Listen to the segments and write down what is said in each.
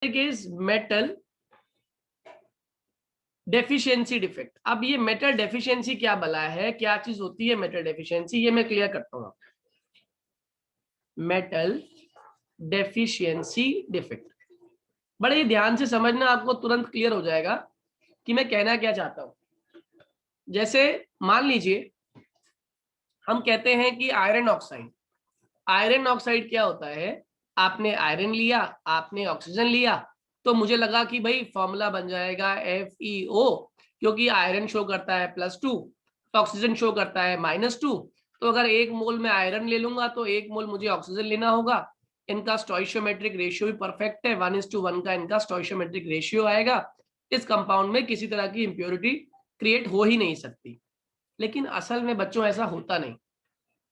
Is metal deficiency defect. अब ये metal deficiency क्या बला है, क्या चीज होती है मेटल डेफिशिएंसी, ये मैं क्लियर करता हूं। मेटल डेफिशिएंसी डिफेक्ट बड़े ही ध्यान से समझना, आपको तुरंत क्लियर हो जाएगा कि मैं कहना क्या चाहता हूं। जैसे मान लीजिए हम कहते हैं कि आयरन ऑक्साइड, आयरन ऑक्साइड क्या होता है, आपने आयरन लिया, आपने ऑक्सीजन लिया, तो मुझे लगा कि भाई फॉर्मूला बन जाएगा FeO, क्योंकि आयरन शो करता है +2, ऑक्सीजन शो करता है -2। तो अगर 1 मोल में आयरन ले लूंगा तो 1 मोल मुझे ऑक्सीजन लेना होगा। इनका स्टोइशियोमेट्रिक रेशियो भी परफेक्ट है, 1:1 का इनका स्टोइशियोमेट्रिक रेशियो आएगा। इस कंपाउंड में किसी तरह की इंप्योरिटी क्रिएट हो ही नहीं सकती। लेकिन असल में बच्चों ऐसा होता नहीं।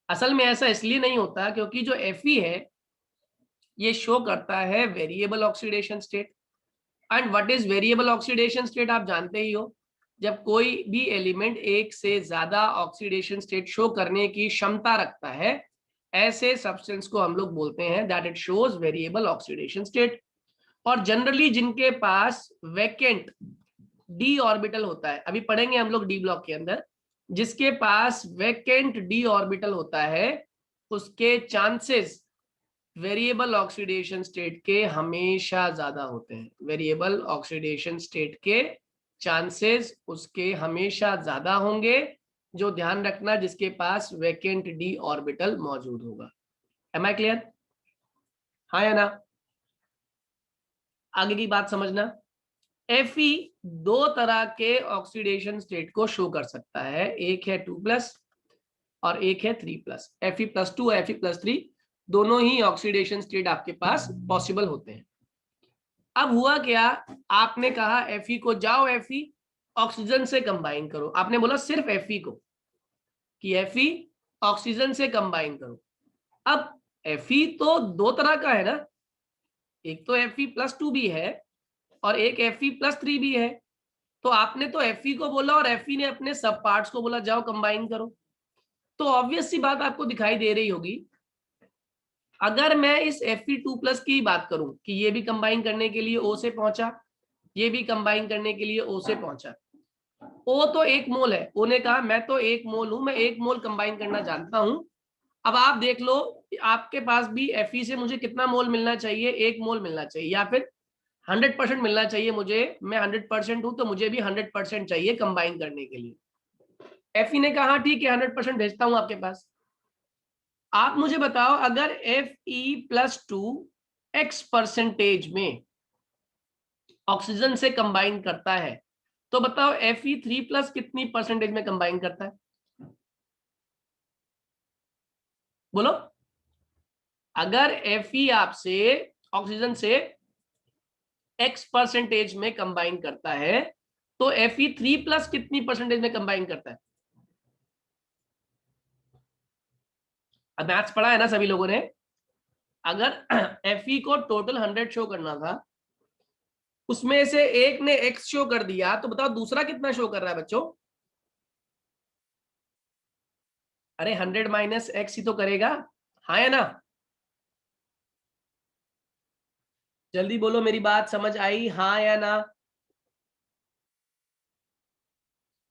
असल में ऐसा इसलिए नहीं होता क्योंकि जो Fe है ये शो करता है variable oxidation state. And what is variable oxidation state, आप जानते ही हो, जब कोई भी एलिमेंट एक से ज्यादा ऑक्सीडेशन स्टेट शो करने की क्षमता रखता है, ऐसे सब्सटेंस को हम लोग बोलते हैं that it shows variable oxidation state. और जनरली जिनके पास वैकेंट डी ऑर्बिटल होता है, अभी पढ़ेंगे हम लोग डी ब्लॉक के अंदर, जिसके पास वैकेंट डी ऑर्बिटल होता है उसके चांसेस वेरिएबल ऑक्सीडेशन स्टेट के हमेशा ज्यादा होते हैं। वेरिएबल ऑक्सीडेशन स्टेट के चांसेस उसके हमेशा ज्यादा होंगे, जो ध्यान रखना जिसके पास वैकेंट डी ऑर्बिटल मौजूद होगा। Am I clear? हाँ या ना? आगे की बात समझना। Fe दो तरह के ऑक्सीडेशन स्टेट को शो कर सकता है, एक है 2+ और एक है 3+। Fe+2 और Fe+3 दोनों ही ऑक्सीडेशन स्टेट आपके पास पॉसिबल होते हैं। अब हुआ क्या, आपने कहा Fe को जाओ Fe ऑक्सीजन से कंबाइन करो। आपने बोला सिर्फ Fe को कि Fe ऑक्सीजन से कंबाइन करो। अब Fe तो दो तरह का है ना, एक तो Fe+2 भी है और एक Fe+3 भी है। तो आपने तो Fe को बोला और Fe ने अपने सब पार्ट्स को बोला जाओ कंबाइन करो। तो ऑब्वियस सी बात आपको दिखाई दे रही होगी, अगर मैं इस Fe2+ की बात करूं कि ये भी कंबाइन करने के लिए O से पहुंचा, ये भी कंबाइन करने के लिए O से पहुंचा। O तो 1 मोल है, O ने कहा मैं तो 1 मोल हूं, मैं 1 मोल कंबाइन करना जानता हूं। अब आप देख लो, आपके पास भी Fe से मुझे कितना मोल मिलना चाहिए, 1 मोल मिलना चाहिए, या फिर 100% मिलना चाहिए मुझे। मैं 100% हूं तो मुझे भी 100% चाहिए कंबाइन करने के लिए। Fe ने कहा ठीक है 100% भेजता हूं आपके पास। आप मुझे बताओ, अगर Fe+2 X% में ऑक्सीजन से कंबाइन करता है, तो बताओ Fe3+ कितनी परसेंटेज में कंबाइन करता है? बोलो। अगर Fe आपसे ऑक्सीजन से X% में कंबाइन करता है, तो Fe3+ कितनी परसेंटेज में कंबाइन करता है? अब मैथ्स पढ़ा है ना सभी लोगों ने। अगर Fe को टोटल 100 शो करना था, उसमें से एक ने X शो कर दिया, तो बताओ दूसरा कितना शो कर रहा है बच्चों? अरे 100 - X ही तो करेगा, हाँ या ना? जल्दी बोलो, मेरी बात समझ आई, हाँ या ना?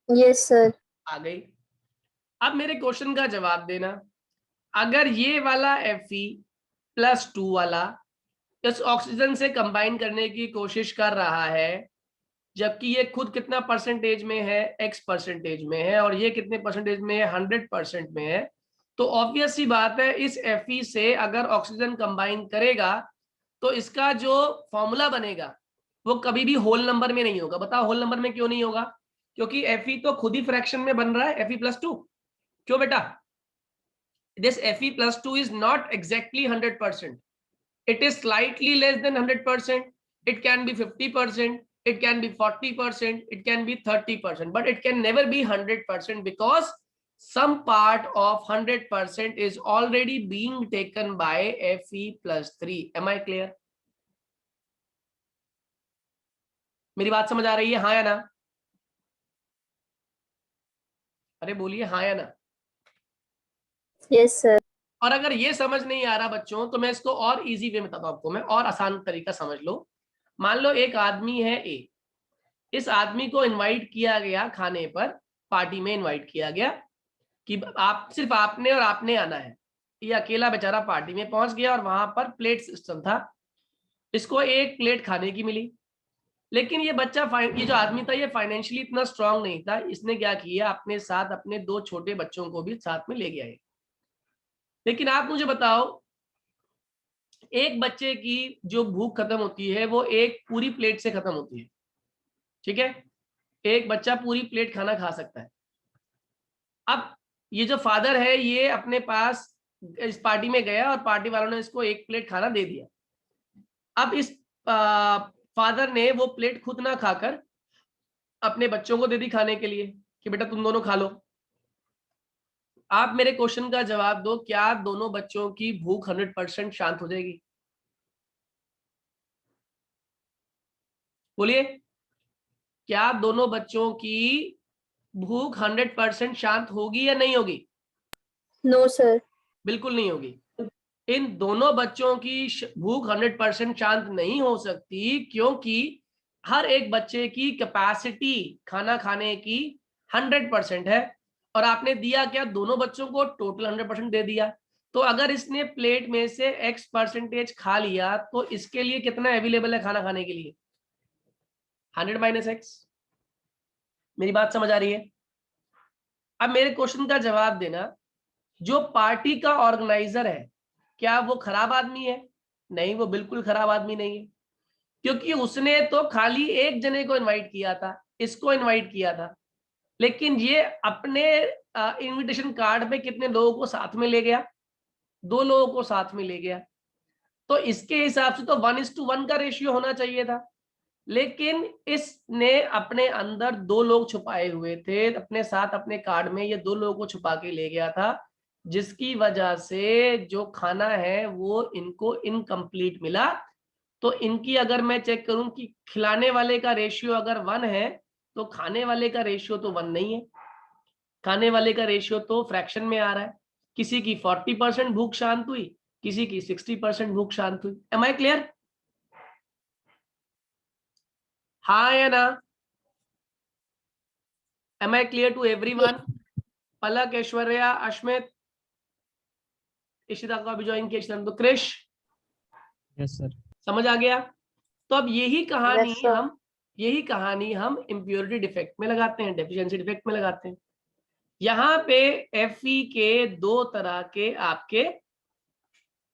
Yes sir. आ गई। अब मेरे क्वेश्चन का जवाब देना। अगर ये वाला Fe+2 वाला इस ऑक्सीजन से कंबाइन करने की कोशिश कर रहा है, जबकि ये खुद कितना परसेंटेज में है, X% में है, और ये कितने परसेंटेज में है, 100% में है, तो ऑब्वियस सी बात है इस Fe से अगर ऑक्सीजन कंबाइन करेगा तो इसका जो फॉर्मूला बनेगा वो कभी भी होल नंबर में नहीं होगा। बताओ होल नंबर में क्यों नहीं होगा? क्योंकि Fe तो खुद ही फ्रैक्शन में बन रहा है, Fe+2। क्यों बेटा? This Fe+2 is not exactly 100%, it is slightly less than 100%. It can be 50%, it can be 40%, it can be 30%, but it can never be 100% because some part of 100% is already being taken by Fe+3. Am I clear? मेरी बात समझ आ रही है, हाँ या ना? अरे बोलिए हाँ या ना? Yes sir. और अगर ये समझ नहीं आ रहा बच्चों, तो मैं इसको और इजी वे में बताता हूं आपको, मैं और आसान तरीका समझ लो। मान लो एक आदमी है ए, इस आदमी को इनवाइट किया गया खाने पर, पार्टी में इनवाइट किया गया कि आप सिर्फ आपने और आपने आना है। ये अकेला बेचारा पार्टी में पहुंच गया और वहां पर प्लेट सिस्टम था, इसको एक प्लेट खाने की मिली। लेकिन ये बच्चा, ये जो आदमी था, ये फाइनेंशियली इतना स्ट्रांग नहीं था। इसने क्या किया, अपने साथ अपने 2 छोटे बच्चों को भी साथ में ले गया है। लेकिन आप मुझे बताओ, एक बच्चे की जो भूख खत्म होती है वो एक पूरी प्लेट से खत्म होती है, ठीक है? एक बच्चा पूरी प्लेट खाना खा सकता है। अब ये जो फादर है, ये अपने पास इस पार्टी में गया और पार्टी वालों ने इसको एक प्लेट खाना दे दिया। अब इस फादर ने वो प्लेट खुद ना खाकर अपने बच्चों को दे दी खाने के लिए कि बेटा तुम दोनों खा लो। आप मेरे क्वेश्चन का जवाब दो, क्या दोनों बच्चों की भूख 100% शांत हो जाएगी? बोलिए, क्या दोनों बच्चों की भूख 100% शांत होगी या नहीं होगी? No sir. बिल्कुल नहीं होगी। इन दोनों बच्चों की भूख 100% शांत नहीं हो सकती, क्योंकि हर एक बच्चे की कैपेसिटी खाना खाने की 100% है, और आपने दिया क्या, दोनों बच्चों को टोटल 100% दे दिया। तो अगर इसने प्लेट में से x% खा लिया, तो इसके लिए कितना अवेलेबल है खाना खाने के लिए? 100 - x। मेरी बात समझ आ रही है? अब मेरे क्वेश्चन का जवाब देना, जो पार्टी का ऑर्गेनाइजर है, क्या वो खराब आदमी है? नहीं, वो बिल्कुल खराब आदमी नहीं है, क्योंकि उसने तो खाली एक जने को इनवाइट किया था, इसको इनवाइट किया था। लेकिन ये अपने इनविटेशन कार्ड पे कितने लोगों को साथ में ले गया? 2 लोगों को साथ में ले गया। तो इसके हिसाब से तो 1:1 का रेशियो होना चाहिए था। लेकिन इसने अपने अंदर 2 लोग छुपाए हुए थे, अपने साथ अपने कार्ड में ये 2 लोगों को छुपा के ले गया था, जिसकी वजह से जो खाना है वो इनको इनकम्प्लीट मिला। तो इनकी अगर मैं चेक करूं कि खिलाने वाले का रेशियो अगर 1 है, तो खाने वाले का रेशियो तो 1 नहीं है। खाने वाले का रेशियो तो फ्रैक्शन में आ रहा है। किसी की 40% भूख शांत हुई, किसी की 60% भूख शांत हुई। Am I clear? हाँ या ना? Am I clear to everyone? Palak, Aishwarya, Ashmit, Ishita को अभी ज्वाइन किया, तो क्रिश, यस सर। समझ आ गया? तो अब यस सर। यही कहानी हम इम्प्योरिटी डिफेक्ट में लगाते हैं, डेफिशिएंसी डिफेक्ट में लगाते हैं। यहाँ पे Fe के 2 तरह के आपके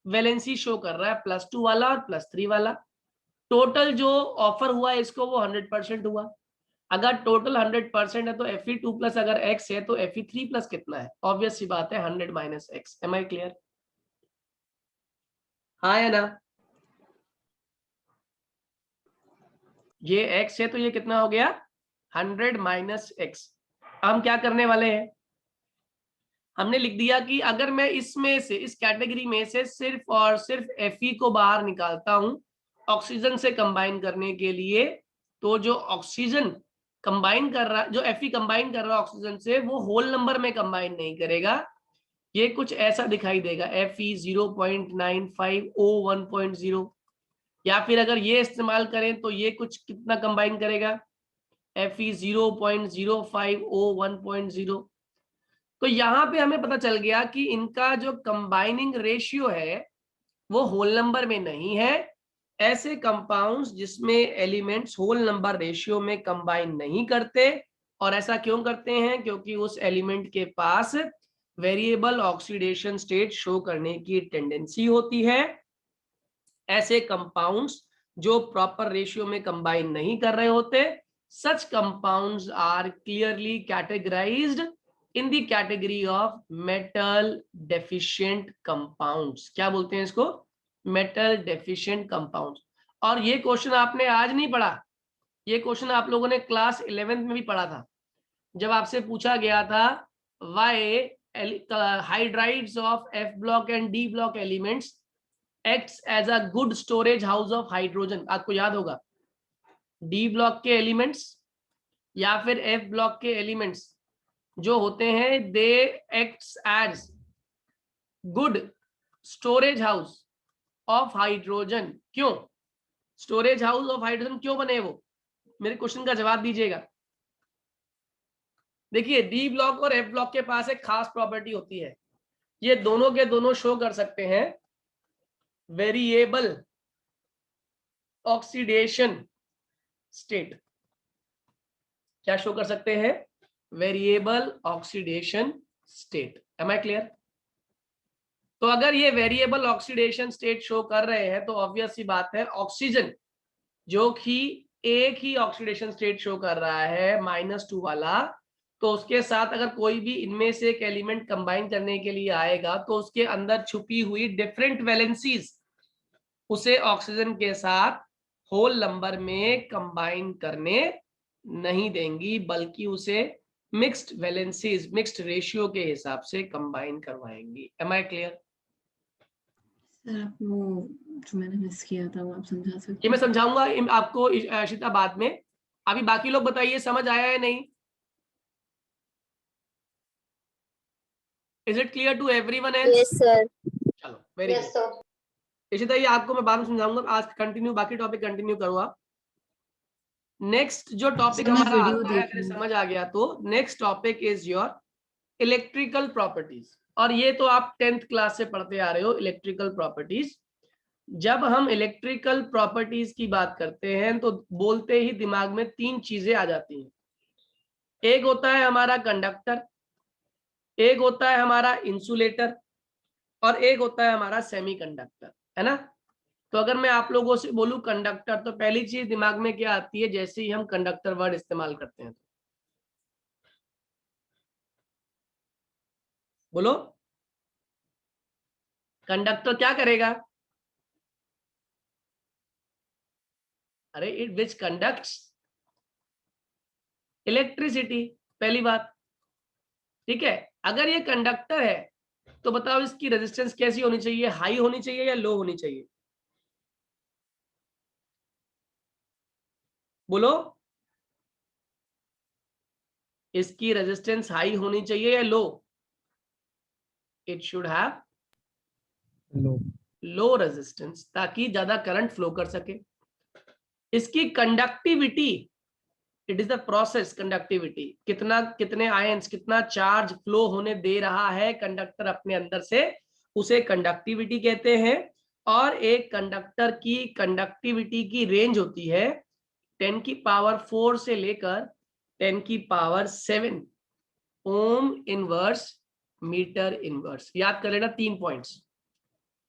वैलेंसी शो कर रहा है, +2 वाला और +3 वाला। टोटल जो ऑफर हुआ है इसको, वो 100% हुआ। अगर टोटल 100% है तो Fe2+ अगर x है तो Fe3+ कितना है? ऑब्वियस सी बात है, 100 - x। M I clear? हाँ या ना? ये x है तो ये कितना हो गया? 100 - x। हम क्या करने वाले हैं, हमने लिख दिया कि अगर मैं इसमें से, इस कैटेगरी में से सिर्फ और सिर्फ Fe को बाहर निकालता हूं ऑक्सीजन से कंबाइन करने के लिए, तो जो ऑक्सीजन कंबाइन कर रहा, जो Fe कंबाइन कर रहा है ऑक्सीजन से, वो होल नंबर में कंबाइन नहीं करेगा। ये कुछ ऐसा दिखाई देगा, Fe 0.95 O 1.0। या फिर अगर ये इस्तेमाल करें तो ये कुछ कितना कंबाइन करेगा, Fe 0.05 O 1.0। तो यहाँ पे हमें पता चल गया कि इनका जो कंबाइनिंग रेशियो है वो होल नंबर में नहीं है। ऐसे कंपाउंड्स जिसमें एलिमेंट्स होल नंबर रेशियो में कंबाइन नहीं करते, और ऐसा क्यों करते हैं, क्योंकि उस एलिमेंट के पास वेरिएबल ऑक्सीडेशन स्टेट शो करने की टेंडेंसी होती है। ऐसे कंपाउंड्स जो प्रॉपर रेशियो में कंबाइन नहीं कर रहे होते, such compounds are clearly categorized in the category of metal deficient compounds. क्या बोलते हैं इसको? Metal deficient compounds. और ये क्वेश्चन आपने आज नहीं पढ़ा, ये क्वेश्चन आप लोगों ने क्लास 11th में भी पढ़ा था, जब आपसे पूछा गया था why hydrides of F block and D block elements acts as a good storage house of hydrogen. आपको याद होगा, डी ब्लॉक के एलिमेंट्स या फिर एफ ब्लॉक के एलिमेंट्स जो होते हैं, they acts as good storage house of hydrogen. क्यों? स्टोरेज हाउस ऑफ हाइड्रोजन क्यों बने वो? मेरे क्वेश्चन का जवाब दीजिएगा। देखिए डी ब्लॉक और एफ ब्लॉक के पास एक खास प्रॉपर्टी होती है, ये दोनों के दोनों शो कर सकते हैं वेरिएबल ऑक्सीडेशन स्टेट। क्या शो कर सकते हैं? Variable oxidation state. Am I clear? तो अगर ये वेरिएबल ऑक्सीडेशन स्टेट शो कर रहे हैं तो ऑब्वियस सी बात है ऑक्सीजन जो कि एक ही ऑक्सीडेशन स्टेट शो कर रहा है -2 वाला, तो उसके साथ अगर कोई भी इनमें से एक एलिमेंट कंबाइन करने के लिए आएगा तो उसके अंदर छुपी हुई डिफरेंट वैलेंसीज उसे ऑक्सीजन के साथ होल नंबर में कंबाइन करने नहीं देंगी, बल्कि उसे मिक्स्ड वैलेंसीज मिक्स्ड रेशियो के हिसाब से कंबाइन करवाएंगी। Am I clear? सर आप वो जो मैंने मिस किया था वो आप समझा सकते ये मैं समझाऊंगा आपको अशिता बाद में। अभी बाकी लोग बताइए समझ आया है नहीं? Is it clear to everyone else? Yes, sir. चलो वेरी गुड। इशिता ये आपको मैं बाद में समझाऊंगा, आज कंटिन्यू बाकी टॉपिक कंटिन्यू करो आप। नेक्स्ट जो टॉपिक सर, मैं हमारा वीडियो आता है, देख अगर लूं। समझ आ गया तो next topic is your electrical properties. और ये तो आप 10th क्लास से पढ़ते आ रहे हो इलेक्ट्रिकल प्रॉपर्टीज। जब हम इलेक्ट्रिकल प्रॉपर्टीज की बात करते हैं तो बोलते ही दिमाग में 3 चीजें आ जाती हैं। एक होता है हमारा कंडक्टर, एक होता है हमारा इंसुलेटर, और एक होता है हमारा सेमीकंडक्टर, है ना? तो अगर मैं आप लोगों से बोलूं कंडक्टर, तो पहली चीज दिमाग में क्या आती है जैसे ही हम कंडक्टर वर्ड इस्तेमाल करते हैं? बोलो, कंडक्टर क्या करेगा? अरे इट विच कंडक्ट्स इलेक्ट्रिसिटी, पहली बात। ठीक है, अगर ये कंडक्टर है तो बताओ इसकी रेजिस्टेंस कैसी होनी चाहिए? हाई होनी चाहिए या लो होनी चाहिए? बोलो, इसकी रेजिस्टेंस हाई होनी चाहिए या low? It should have low. Low resistance, ताकि ज्यादा करंट फ्लो कर सके। इसकी conductivity, it is the process conductivity, कितना कितने आयंस कितना चार्ज फ्लो होने दे रहा है कंडक्टर अपने अंदर से, उसे कंडक्टिविटी कहते हैं। और एक कंडक्टर की कंडक्टिविटी की रेंज होती है 10⁴ से लेकर 10⁷ ओम इनवर्स मीटर इनवर्स। याद कर लेना 3 पॉइंट्स।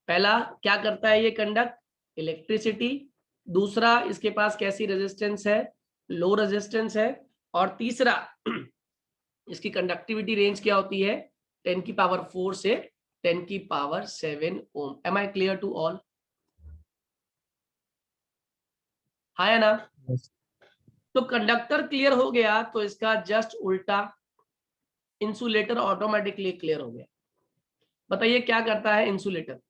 पहला, क्या करता है ये कंडक्ट? इलेक्ट्रिसिटी। दूसरा, इसके पास कैसी रेजिस्टेंस है? लो रेजिस्टेंस है। और तीसरा, इसकी कंडक्टिविटी रेंज क्या होती है? 10⁴ से 10⁷ ohm. Am I clear to all? हाँ या ना? Yes. तो कंडक्टर क्लियर हो गया, तो इसका जस्ट उल्टा इंसुलेटर ऑटोमेटिकली क्लियर हो गया। बताइए क्या करता है इंसुलेटर?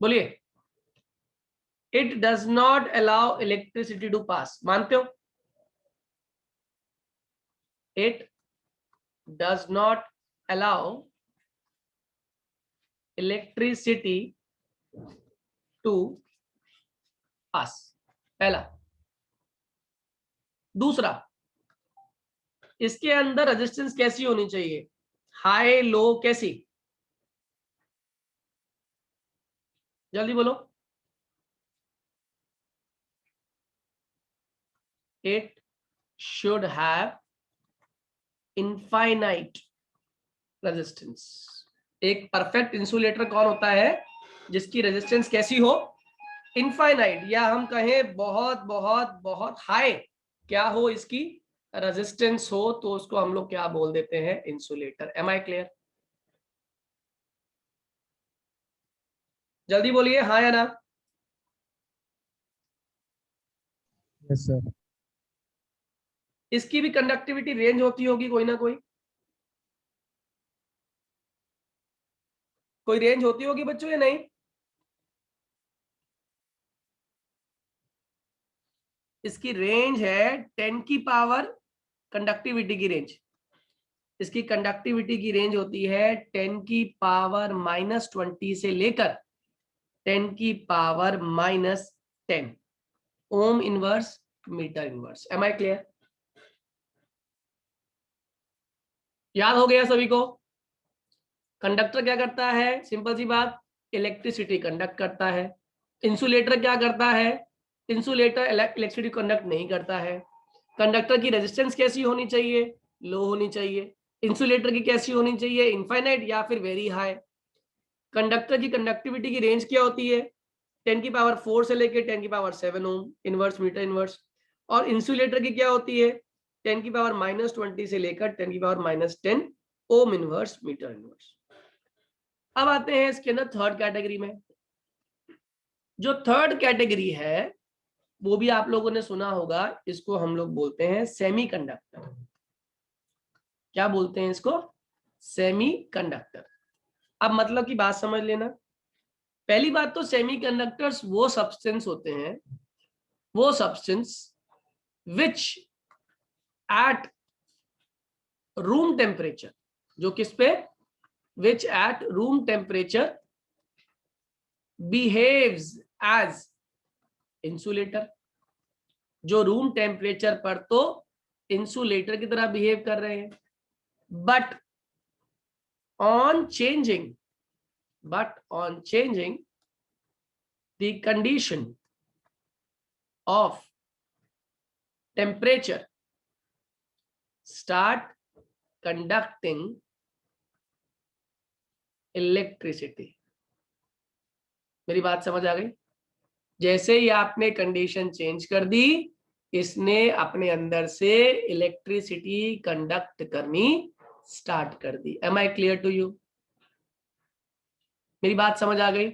बोलिए। It does not allow electricity to pass. मानते हो? It does not allow electricity to pass, पहला। दूसरा, इसके अंदर रेजिस्टेंस कैसी होनी चाहिए? हाई लो कैसी? जल्दी बोलो। It should have infinite resistance. एक परफेक्ट इंसुलेटर कौन होता है? जिसकी रेजिस्टेंस कैसी हो? इनफाइनाइट, या हम कहें बहुत बहुत बहुत हाई क्या हो इसकी रेजिस्टेंस हो, तो उसको हम लोग क्या बोल देते हैं? इंसुलेटर। Am I clear? जल्दी बोलिए हाँ या ना? Yes, sir. इसकी भी कंडक्टिविटी रेंज होती होगी कोई ना कोई रेंज होती होगी बच्चों या नहीं? इसकी रेंज है 10⁵ कंडक्टिविटी की रेंज। इसकी कंडक्टिविटी की रेंज होती है 10⁻⁻20 से लेकर 10⁻⁻10 ohm inverse metre inverse. Am I clear? याद हो गया सभी को? कंडक्टर क्या करता है? सिंपल सी बात, इलेक्ट्रिसिटी कंडक्ट करता है। इंसुलेटर क्या करता है? इंसुलेटर इलेक्ट्रिसिटी कंडक्ट नहीं करता है। कंडक्टर की रेजिस्टेंस कैसी होनी चाहिए? लो होनी चाहिए। इंसुलेटर की कैसी होनी चाहिए? इनफाइनाइट या फिर वेरी हाई। कंडक्टर की कंडक्टिविटी की रेंज क्या होती है? 10⁻4 से लेकर 10⁻7 ओम इनवर्स मीटर इनवर्स। और इंसुलेटर की क्या होती है? 10⁻⁻20 से लेकर 10⁻⁻10 ओम इनवर्स मीटर इनवर्स। अब आते हैं इसके अंदर थर्ड कैटेगरी में। जो थर्ड कैटेगरी है वो भी आप लोगों ने सुना होगा, इसको हम लोग बोलते हैं सेमीकंडक्टर। क्या बोलते हैं इसको? सेमीकंडक्टर। अब मतलब की बात समझ लेना। पहली बात तो सेमीकंडक्टर्स वो सब्सटेंस होते हैं, वो substance which at room temperature, जो किस पे? Which at room temperature behaves as insulator. जो रूम टेम्परेचर पर तो इंसुलेटर की तरह बिहेव कर रहे हैं, but on changing the condition of temperature start conducting electricity। मेरी बात समझ आ गई? जैसे ही आपने कंडीशन चेंज कर दी, इसने अपने अंदर से इलेक्ट्रिसिटी कंडक्ट करनी स्टार्ट कर दी। Am I clear to you? मेरी बात समझ आ गई?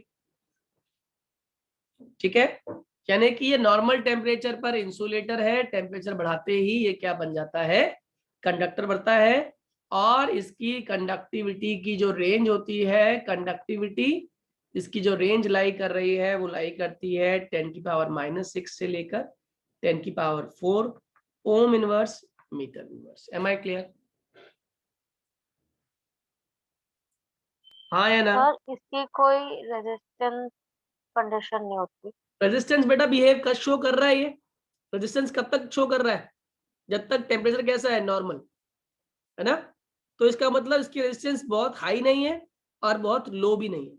ठीक है, यानी कि ये नॉर्मल टेम्परेचर पर इंसुलेटर है, टेम्परेचर बढ़ाते ही ये क्या बन जाता है? कंडक्टर बनता है। और इसकी कंडक्टिविटी की जो रेंज होती है, कंडक्टिविटी इसकी जो रेंज लाई कर रही है वो लाई करती है 10⁻⁻6 से लेकर 10⁻4 ohm inverse metre inverse. Am I clear? हाँ या ना? सर इसकी कोई रेजिस्टेंस कंडीशन नहीं होती। रेजिस्टेंस बेटा बिहेव कर शो कर रहा है। ये रेजिस्टेंस कब तक शो कर रहा है? जब तक टेम्परेचर कैसा है? नॉर्मल, है ना? तो इसका मतलब इसकी रेजिस्टेंस बहुत हाई नहीं है और बहुत लो भी नहीं है,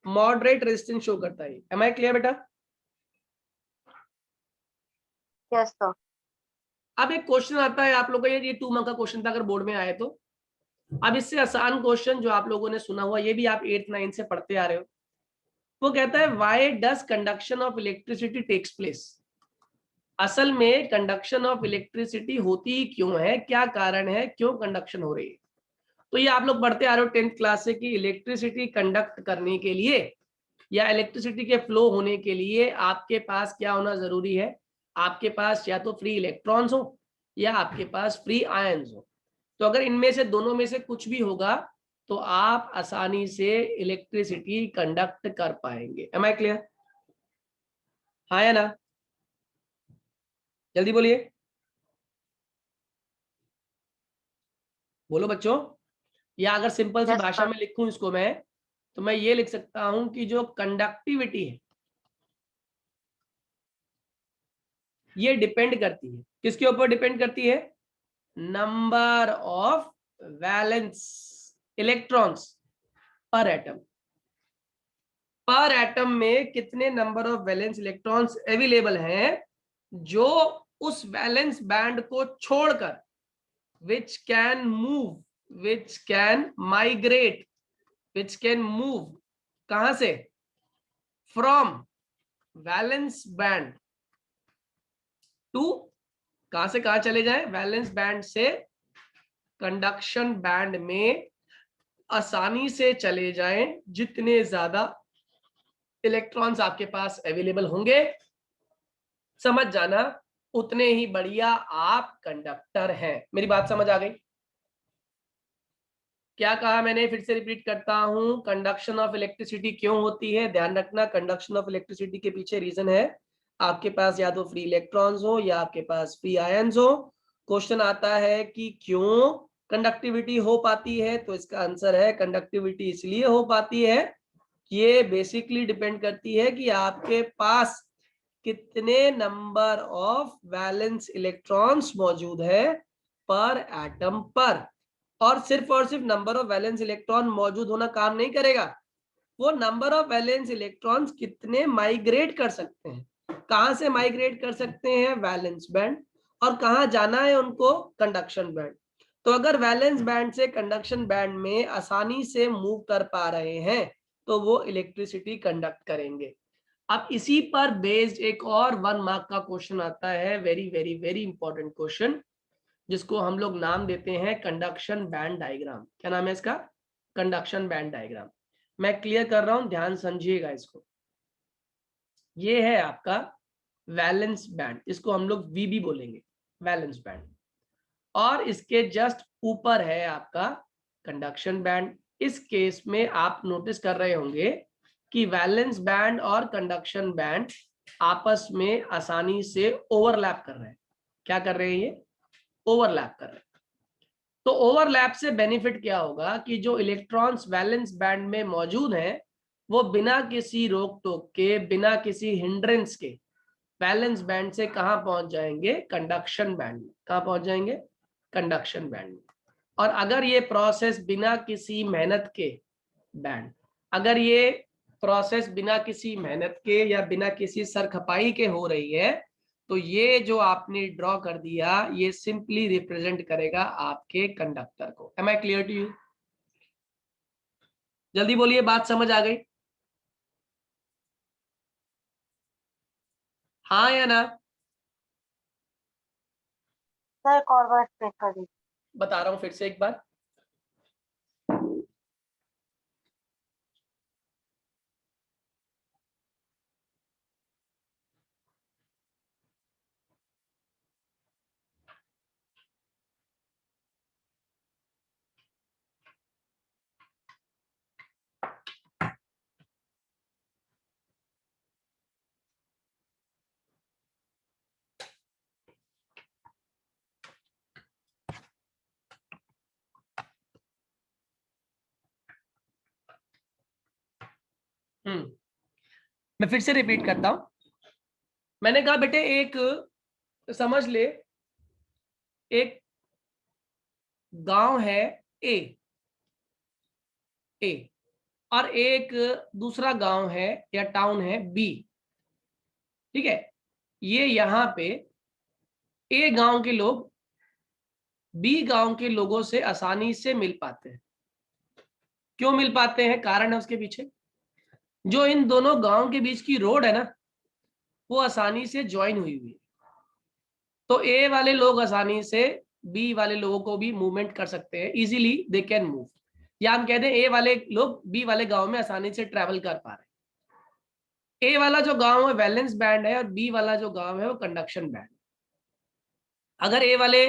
मॉडरेट रेजिस्टेंस शो करता है। एम आई क्लियर बेटा? Yes sir. अब एक क्वेश्चन आता है आप लोगों का, ये 2 मार्क का क्वेश्चन था अगर बोर्ड में आए तो। अब इससे आसान क्वेश्चन जो आप लोगों ने सुना हुआ, ये भी आप 8th 9th से पढ़ते आ रहे हो। वो कहता है why does conduction of electricity takes place. असल में कंडक्शन ऑफ इलेक्ट्रिसिटी होती क्यों है, क्या कारण है, क्यों कंडक्शन हो रही है? तो ये आप लोग पढ़ते आ रहे हो 10th क्लास से कि इलेक्ट्रिसिटी कंडक्ट करने के लिए या इलेक्ट्रिसिटी के फ्लो होने के लिए आपके पास क्या होना जरूरी है? आपके पास या तो फ्री इलेक्ट्रॉन्स हो या आपके पास फ्री आयंस हो। तो अगर इनमें से दोनों में से कुछ भी होगा तो आप आसानी से इलेक्ट्रिसिटी कंडक्ट कर पाएंगे। Am I clear? हाँ या ना? जल्दी बोलिए, बोलो बच्चों। या अगर सिंपल सी Yes, भाषा sir. में लिखूं इसको मैं, तो मैं ये लिख सकता हूं कि जो कंडक्टिविटी है ये डिपेंड करती है, किसके ऊपर डिपेंड करती है? नंबर ऑफ वैलेंस इलेक्ट्रॉन्स पर एटम। पर एटम में कितने number of valence electrons available हैं जो उस वैलेंस बैंड को छोड़कर which can move, which can migrate, which can move कहां से? From valence band to कहां से कहां चले जाए? वैलेंस बैंड से कंडक्शन बैंड में आसानी से चले जाएं। जितने ज्यादा इलेक्ट्रॉन्स आपके पास अवेलेबल होंगे, समझ जाना, उतने ही बढ़िया आप कंडक्टर हैं। मेरी बात समझ आ गई? क्या कहा मैंने? फिर से रिपीट करता हूं, कंडक्शन ऑफ इलेक्ट्रिसिटी क्यों होती है? ध्यान रखना, कंडक्शन ऑफ इलेक्ट्रिसिटी के पीछे रीजन है आपके पास या तो फ्री इलेक्ट्रॉन्स हो या आपके पास फ्री आयंस हो, क्वेश्चन आता है कि क्यों कंडक्टिविटी हो पाती है, तो इसका आंसर है कंडक्टिविटी इसलिए हो पाती है, ये बेसिकली डिपेंड करती है कि आपके पास कितने नंबर ऑफ वैलेंस इलेक्ट्रॉन्स मौजूद है पर एटम पर। और सिर्फ नंबर ऑफ वैलेंस इलेक्ट्रॉन मौजूद होना काम नहीं करेगा, वो नंबर ऑफ वैलेंस इलेक्ट्रॉन्स कितने माइग्रेट कर सकते हैं, कहां से माइग्रेट कर सकते हैं, वैलेंस बैंड, और कहां जाना है उनको, कंडक्शन बैंड। तो अगर वैलेंस बैंड से कंडक्शन बैंड में आसानी से मूव कर पा रहे हैं तो वो इलेक्ट्रिसिटी कंडक्ट करेंगे। अब इसी पर बेस्ड एक और 1 मार्क का क्वेश्चन आता है, very very very important question, जिसको हम लोग नाम देते हैं कंडक्शन बैंड डायग्राम। क्या नाम है इसका, कंडक्शन बैंड डायग्राम। मैं क्लियर कर रहा हूं, ध्यान समझिएगा इसको। ये है आपका वैलेंस बैंड, इसको हम लोग वीबी बोलेंगे, वैलेंस बैंड, और इसके जस्ट ऊपर है आपका कंडक्शन बैंड। इस केस में आप नोटिस कर रहे होंगे कि वैलेंस बैंड और कंडक्शन बैंड आपस में आसानी से ओवरलैप कर रहे हैं। क्या कर रहे हैं ये, ओवरलैप कर रहे हैं। तो ओवरलैप से बेनिफिट क्या होगा कि जो इलेक्ट्रॉन्स वैलेंस बैंड में मौजूद हैं वो बिना किसी रोक टोक के, बिना किसी हिंड्रेंस के वैलेंस बैंड से कहां पहुंच जाएंगे, कंडक्शन बैंड में। कहां पहुंच जाएंगे, कंडक्शन बैंड में। और अगर ये प्रोसेस बिना किसी मेहनत के बैंड, अगर ये प्रोसेस बिना किसी मेहनत के या बिना किसी सरखपाई के हो रही है, तो ये जो आपने ड्रॉ कर दिया ये सिंपली रिप्रेजेंट करेगा आपके कंडक्टर को। Am I clear to you? जल्दी बोलिए, बात समझ आ गई? हाँ या ना? सर एक और बार एक्सप्लेन कर दीजिए। बता रहा हूं फिर से एक बार। मैं फिर से रिपीट करता हूं। मैंने कहा बेटे एक समझ ले, एक गांव है ए, और एक दूसरा गांव है या टाउन है बी। ठीक है, ये यहां पे ए गांव के लोग बी गांव के लोगों से आसानी से मिल पाते हैं। क्यों मिल पाते हैं, कारण है उसके पीछे। जो इन दोनों गांव के बीच की रोड है ना, वो आसानी से ज्वाइन हुई हुई है, तो ए वाले लोग आसानी से बी वाले लोगों को भी मूवमेंट कर सकते हैं, इजीली दे कैन मूव। या हम कहते हैं ए वाले लोग बी वाले गांव में आसानी से ट्रेवल कर पा रहे हैं। ए वाला जो गांव है वैलेंस बैंड है और बी वाला जो गांव है वो कंडक्शन बैंड। अगर ए वाले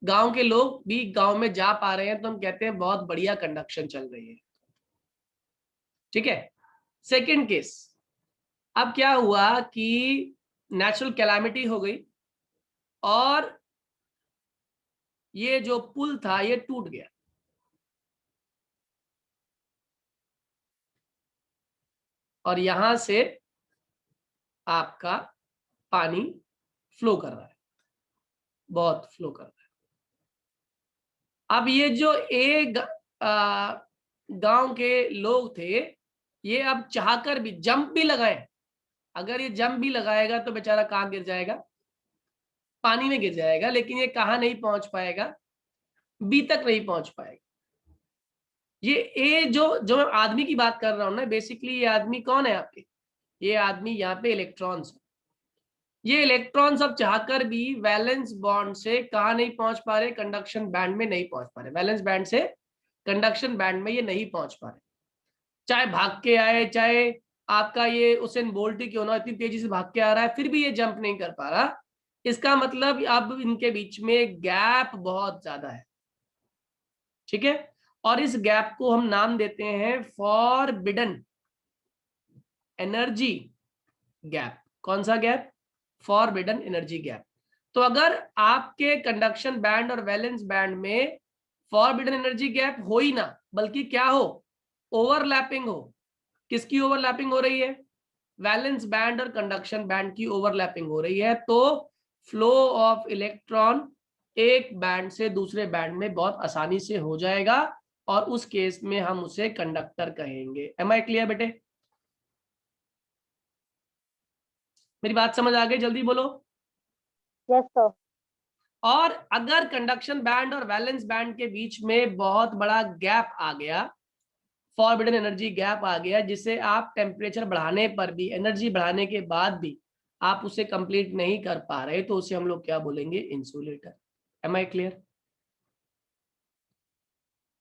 गांव के लोग बी गांव में जा पा रहे हैं तो हम कहते हैं बहुत बढ़िया कंडक्शन चल रही है। ठीक है, सेकंड केस, अब क्या हुआ कि नेचुरल कैलामिटी हो गई और ये जो पुल था ये टूट गया, और यहां से आपका पानी फ्लो कर रहा है, बहुत फ्लो कर रहा है। अब ये जो गांव के लोग थे, ये अब चाहकर भी जंप भी लगाए, अगर ये जंप भी लगाएगा तो बेचारा कहां गिर जाएगा, पानी में गिर जाएगा, लेकिन ये कहां नहीं पहुंच पाएगा, बी तक नहीं पहुंच पाएगा। ये ए जो मैं आदमी की बात कर रहा हूं ना, बेसिकली ये आदमी कौन है आपके, ये आदमी यहाँ पे इलेक्ट्रॉन्स। ये इलेक्ट्रॉन्स अब चाहकर भी वैलेंस बॉन्ड से कहा नहीं पहुंच पा रहे, कंडक्शन बैंड में नहीं पहुंच पा रहे, वैलेंस बैंड से कंडक्शन बैंड में ये नहीं पहुंच पा रहे। चाहे भाग के आए, चाहे आपका ये उसेन बोल्ट ही क्यों ना इतनी तेजी से भाग के आ रहा है, फिर भी ये जंप नहीं कर पा रहा। इसका मतलब अब इनके बीच में गैप बहुत ज्यादा है। ठीक है, और इस गैप को हम नाम देते हैं फॉरबिडन एनर्जी गैप। कौन सा गैप, फॉरबिडन एनर्जी गैप। तो अगर आपके कंडक्शन बैंड और वैलेंस बैंड में फॉरबिडन एनर्जी गैप हो ही ना, बल्कि क्या हो, ओवरलैपिंग हो। किसकी ओवरलैपिंग हो रही है? वैलेंस बैंड और कंडक्शन बैंड की ओवरलैपिंग हो रही है। तो फ्लो ऑफ इलेक्ट्रॉन एक बैंड से दूसरे बैंड में बहुत आसानी से हो जाएगा, और उस केस में हम उसे कंडक्टर कहेंगे। एम आई क्लियर बेटे? मेरी बात समझ आ गई? जल्दी बोलो। Yes sir. और अगर कंडक्शन बैंड और वैलेंस बैंड के बीच में बहुत बड़ा गैप आ गया, फॉरबिडन एनर्जी गैप आ गया, जिसे आप टेम्परेचर बढ़ाने पर भी, एनर्जी बढ़ाने के बाद भी आप उसे कंप्लीट नहीं कर पा रहे, तो उसे हम लोग क्या बोलेंगे? इंसुलेटर। Am I clear?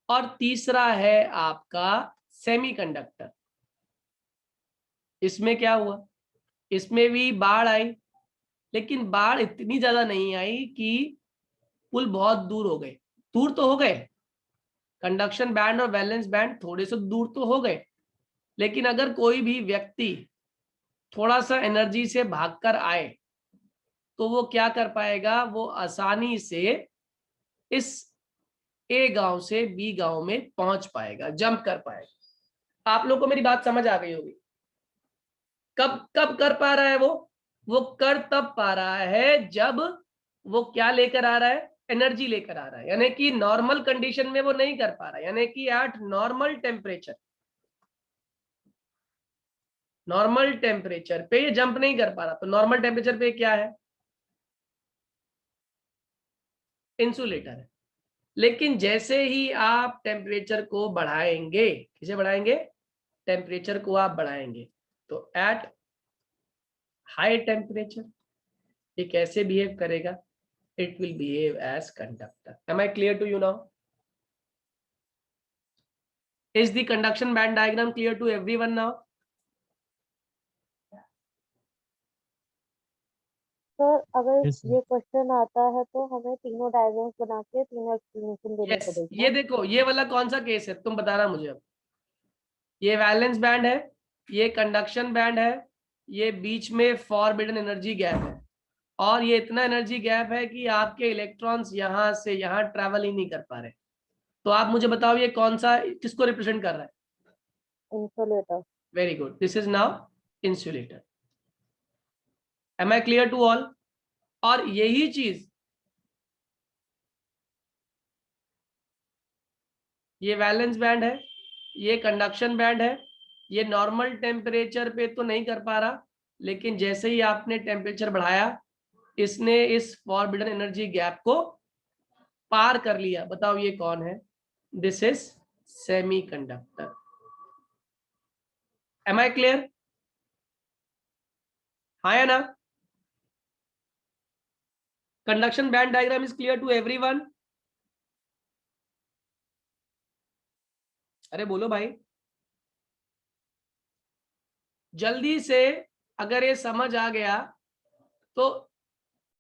और तीसरा है आपका सेमीकंडक्टर। इसमें क्या हुआ? इसमें भी बाढ़ आई, लेकिन बाढ़ इतनी ज्यादा नहीं आई कि पुल बहुत दूर हो गए। दूर तो हो गए, कंडक्शन बैंड और वैलेंस बैंड थोड़े से दूर तो हो गए, लेकिन अगर कोई भी व्यक्ति थोड़ा सा एनर्जी से भागकर आए तो वो क्या कर पाएगा? वो आसानी से इस ए गांव से बी गांव में पहुंच पाएगा, जंप कर पाएगा। आप लोग को मेरी बात समझ आ गई होगी। कब कब कर पा रहा है वो कर तब पा रहा है जब वो क्या लेकर आ रहा है? एनर्जी लेकर आ रहा है। यानी कि नॉर्मल कंडीशन में वो नहीं कर पा रहा है, यानी कि eight normal temperature, normal temperature पे ये जंप नहीं कर पा रहा। तो नॉर्मल टेम्परेचर पे क्या है? इंसुलेटर है। लेकिन जैसे ही आप टेम्परेचर को बढ़ाएंगे, किसे बढ़ाएंगे? टेम्परेचर को आप बढ़ाएंगे, तो एट हाई टेम्परेचर ये कैसे बिहेव करेगा? It will behave as conductor. Am I clear to you now? Is the conduction band diagram clear to everyone now? Sir अगर Yes, sir. ये क्वेश्चन आता है तो हमें तीनों डायग्राम्स बना के तीनों एक्सप्लेनेशन देनी यस, पड़ेगी ये ना? देखो, ये वाला कौन सा केस है तुम बताना मुझे अब। ये वैलेंस बैंड है, ये कंडक्शन बैंड है, ये बीच में फॉरबिडन एनर्जी गैप है, और ये इतना एनर्जी गैप है कि आपके इलेक्ट्रॉन्स यहां से यहां ट्रैवल ही नहीं कर पा रहे। तो आप मुझे बताओ ये कौन सा, किसको रिप्रेजेंट कर रहा है? Insulator. Very good, this is now insulator. Am I clear to all? और यही चीज, ये वैलेंस बैंड है, ये कंडक्शन बैंड है, ये नॉर्मल टेम्परेचर पे तो नहीं कर पा रहा, लेकिन जैसे ही आपने टेम्परेचर बढ़ाया, इसने इस फॉरबिडन एनर्जी गैप को पार कर लिया। बताओ ये कौन है? This is semiconductor. Am I clear? हाँ या ना? Conduction band diagram is clear to everyone? अरे बोलो भाई, जल्दी से। अगर ये समझ आ गया तो